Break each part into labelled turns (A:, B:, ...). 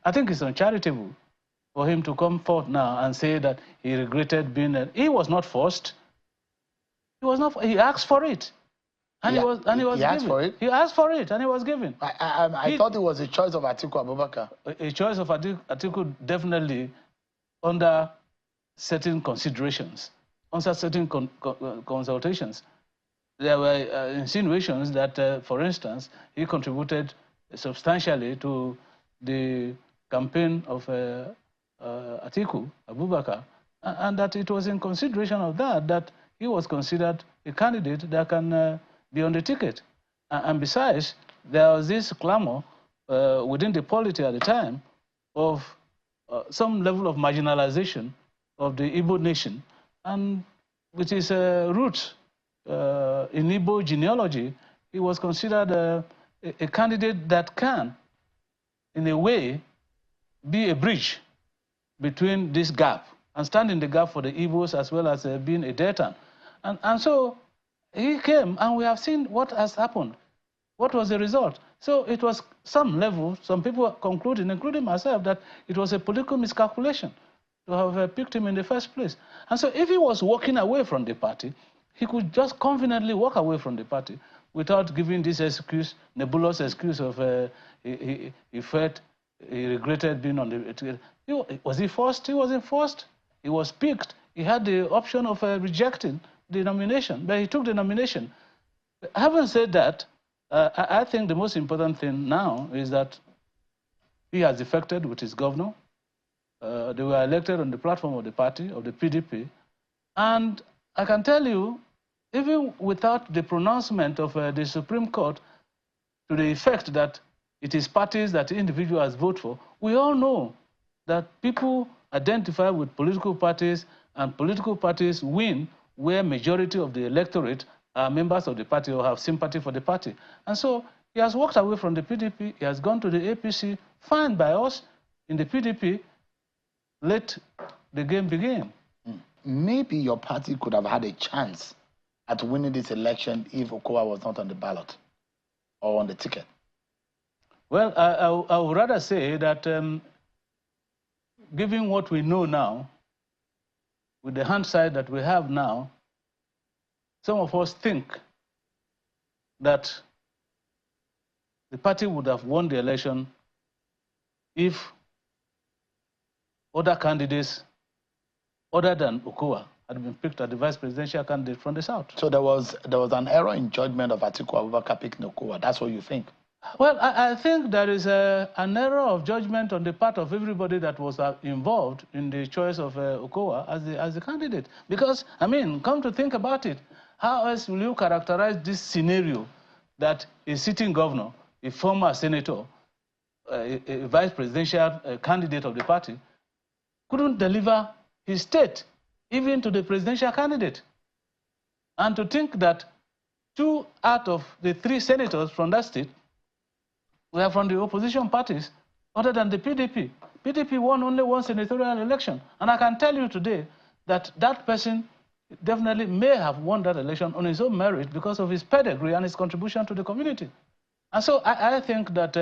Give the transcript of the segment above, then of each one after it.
A: I think it's uncharitable for him to come forth now and say that he regretted being he was not forced. He was not. He asked for it. And he was given.
B: Asked for it?
A: He asked for it and he was given.
B: I thought it was a choice of Atiku Abubakar.
A: A choice of Atiku definitely under certain considerations, under certain consultations. There were insinuations that, for instance, he contributed substantially to the campaign of Atiku Abubakar, and that it was in consideration of that he was considered a candidate that can be on the ticket. And besides, there was this clamor within the polity at the time of some level of marginalization of the Igbo nation, and with his roots in Igbo genealogy, he was considered a candidate that can, in a way, be a bridge between this gap and stand in the gap for the Igbos as well as being a Deltan. And so he came, and we have seen what has happened. What was the result? So it was some level, some people concluding, including myself, that it was a political miscalculation to have picked him in the first place. And so if he was walking away from the party, he could just conveniently walk away from the party without giving this excuse, nebulous excuse of he felt he regretted being on the ticket. Was he forced? He wasn't forced. He was picked. He had the option of rejecting the nomination, but he took the nomination. Having said that, I think the most important thing now is that he has defected with his governor. They were elected on the platform of the party, of the PDP. And I can tell you, even without the pronouncement of the Supreme Court to the effect that it is parties that individuals vote for, we all know that people identify with political parties, and political parties win where majority of the electorate are members of the party or have sympathy for the party. And so he has walked away from the PDP, he has gone to the APC, fine by us in the PDP, let the game begin.
B: Maybe your party could have had a chance at winning this election if Okowa was not on the ballot or on the ticket.
A: Well, I would rather say that given what we know now, with the hindsight that we have now, some of us think that the party would have won the election if other candidates other than Okowa had been picked as the vice presidential candidate from the South.
B: So there was an error in judgment of Atiku Abubakar picking Okowa. That's what you think?
A: Well, I think there is an error of judgment on the part of everybody that was involved in the choice of Okowa as the candidate. Because, I mean, come to think about it, how else will you characterize this scenario that a sitting governor, a former senator, a vice presidential candidate of the party, couldn't deliver his state even to the presidential candidate? And to think that 2 out of the 3 senators from that state were from the opposition parties other than the PDP. PDP won only 1 senatorial election. And I can tell you today that that person definitely may have won that election on his own merit because of his pedigree and his contribution to the community. And so I think that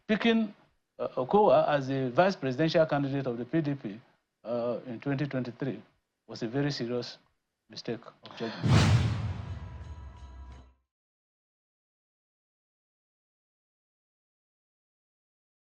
A: picking Okowa as the vice presidential candidate of the PDP in 2023 was a very serious mistake of judgment.